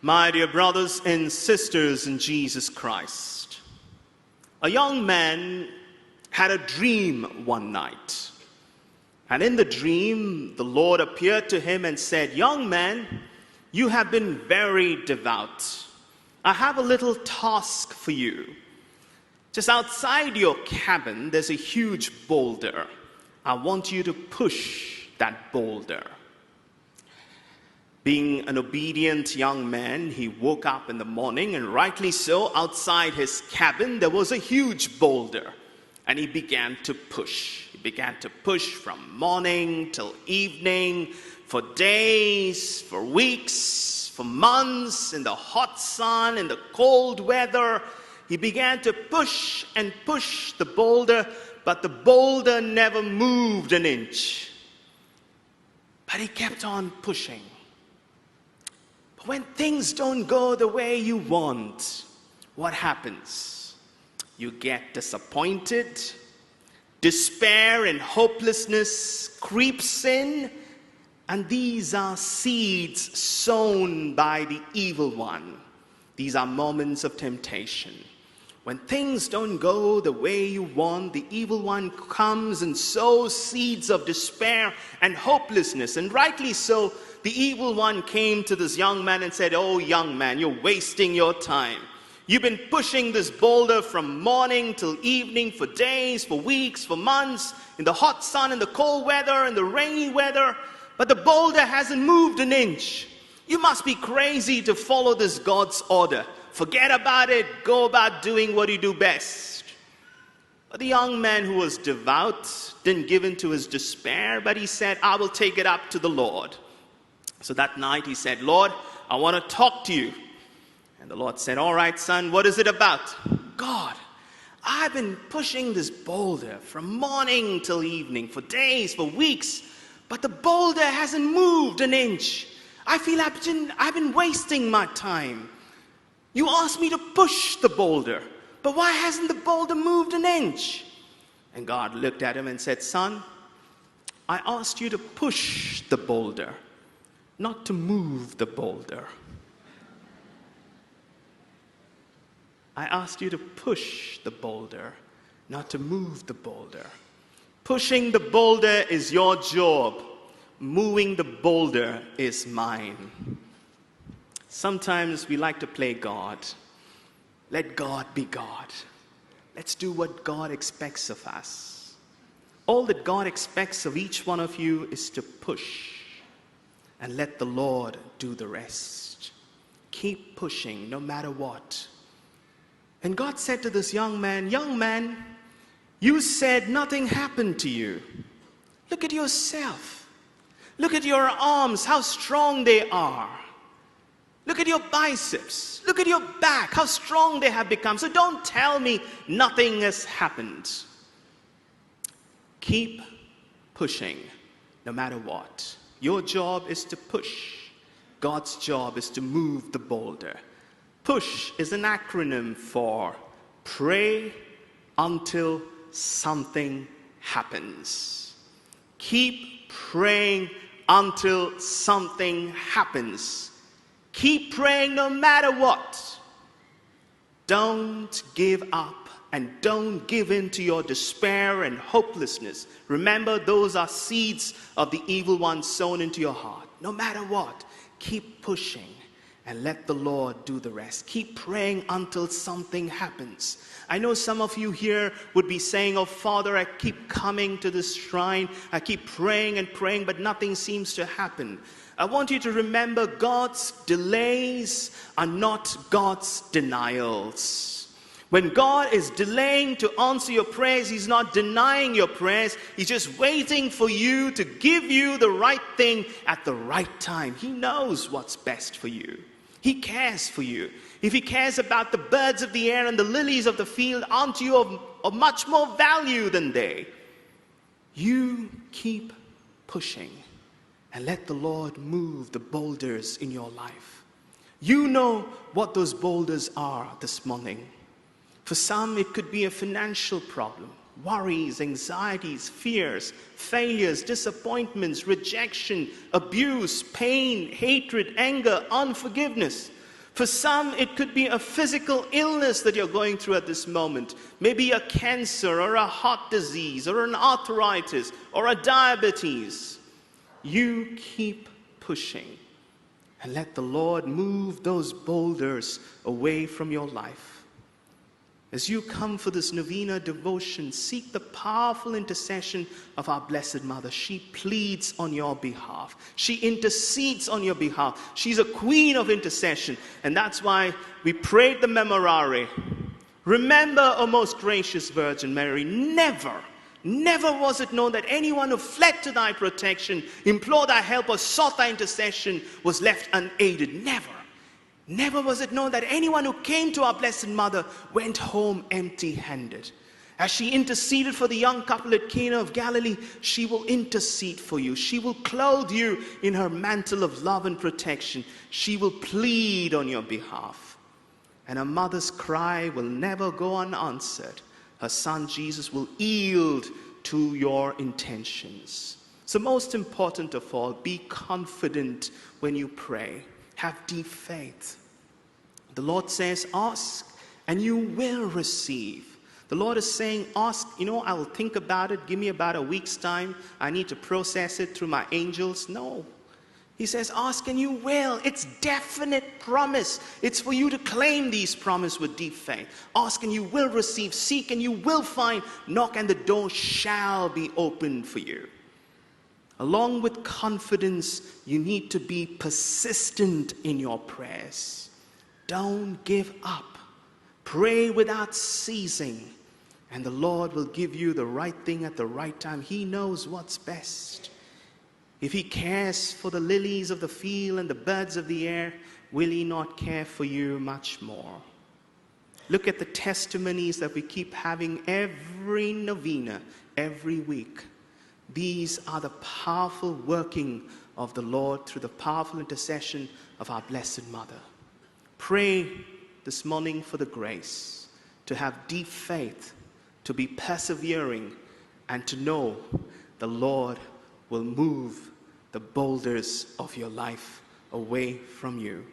My dear brothers and sisters in Jesus Christ, a young man had a dream one night. And in the dream, the Lord appeared to him and said, "Young man, you have been very devout. I have a little task for you. Just outside your cabin, there's a huge boulder. I want you to push that boulder." Being an obedient young man, he woke up in the morning, and rightly so, outside his cabin, there was a huge boulder. And he began to push. He began to push from morning till evening, for days, for weeks, for months, in the hot sun, in the cold weather. He began to push and push the boulder, but the boulder never moved an inch. But he kept on pushing. But when things don't go the way you want, what happens? You get disappointed. Despair and hopelessness creeps in, and these are seeds sown by the evil one. These are moments of temptation. When things don't go the way you want, the evil one comes and sows seeds of despair and hopelessness. And rightly so, the evil one came to this young man and said, "Oh, young man, you're wasting your time. You've been pushing this boulder from morning till evening for days, for weeks, for months, in the hot sun, in the cold weather, in the rainy weather, but the boulder hasn't moved an inch. You must be crazy to follow this God's order. Forget about it. Go about doing what you do best." But the young man, who was devout, didn't give in to his despair, but he said, "I will take it up to the Lord." So that night he said, "Lord, I want to talk to you." And the Lord said, "All right, son, what is it about?" "God, I've been pushing this boulder from morning till evening, for days, for weeks, but the boulder hasn't moved an inch. I feel I've been wasting my time. You asked me to push the boulder, but why hasn't the boulder moved an inch?" And God looked at him and said, "Son, I asked you to push the boulder, not to move the boulder. I asked you to push the boulder, not to move the boulder. Pushing the boulder is your job. Moving the boulder is mine." Sometimes we like to play God. Let God be God. Let's do what God expects of us. All that God expects of each one of you is to push, and let the Lord do the rest. Keep pushing no matter what. And God said to this young man, "Young man, you said nothing happened to you. Look at yourself. Look at your arms, how strong they are. Look at your biceps. Look at your back, how strong they have become. So don't tell me nothing has happened." Keep pushing no matter what. Your job is to push. God's job is to move the boulder. PUSH is an acronym for pray until something happens. Keep praying until something happens. Keep praying no matter what. Don't give up, and don't give in to your despair and hopelessness. Remember, those are seeds of the evil one sown into your heart. No matter what, keep pushing and let the Lord do the rest. Keep praying until something happens. I know some of you here would be saying, "Oh, Father, I keep coming to this shrine. I keep praying and praying, but nothing seems to happen." I want you to remember, God's delays are not God's denials. When God is delaying to answer your prayers, He's not denying your prayers. He's just waiting for you to give you the right thing at the right time. He knows what's best for you. He cares for you. If He cares about the birds of the air and the lilies of the field, aren't you of much more value than they? You keep pushing and let the Lord move the boulders in your life. You know what those boulders are this morning. For some, it could be a financial problem, worries, anxieties, fears, failures, disappointments, rejection, abuse, pain, hatred, anger, unforgiveness. For some, it could be a physical illness that you're going through at this moment. Maybe a cancer or a heart disease or an arthritis or a diabetes. You keep pushing and let the Lord move those boulders away from your life. As you come for this novena devotion, seek the powerful intercession of our Blessed Mother. She pleads on your behalf. She intercedes on your behalf. She's a queen of intercession. And that's why we prayed the Memorare. Remember, O most gracious Virgin Mary, never was it known that anyone who fled to thy protection, implored thy help, or sought thy intercession was left unaided. Never was it known that anyone who came to our Blessed Mother went home empty-handed. As she interceded for the young couple at Cana of Galilee, she will intercede for you. She will clothe you in her mantle of love and protection. She will plead on your behalf. And a mother's cry will never go unanswered. Her son Jesus will yield to your intentions. So most important of all, be confident when you pray. Have deep faith. The Lord says, ask and you will receive. The Lord is saying, ask, I will think about it. Give me about a week's time. I need to process it through my angels. No. He says, ask and you will. It's definite promise. It's for you to claim these promises with deep faith. Ask and you will receive. Seek and you will find. Knock and the door shall be opened for you. Along with confidence, you need to be persistent in your prayers. Don't give up. Pray without ceasing. And the Lord will give you the right thing at the right time. He knows what's best. If He cares for the lilies of the field and the birds of the air, will He not care for you much more? Look at the testimonies that we keep having every novena, every week. These are the powerful working of the Lord through the powerful intercession of our Blessed Mother. Pray this morning for the grace to have deep faith, to be persevering, and to know the Lord will move the boulders of your life away from you.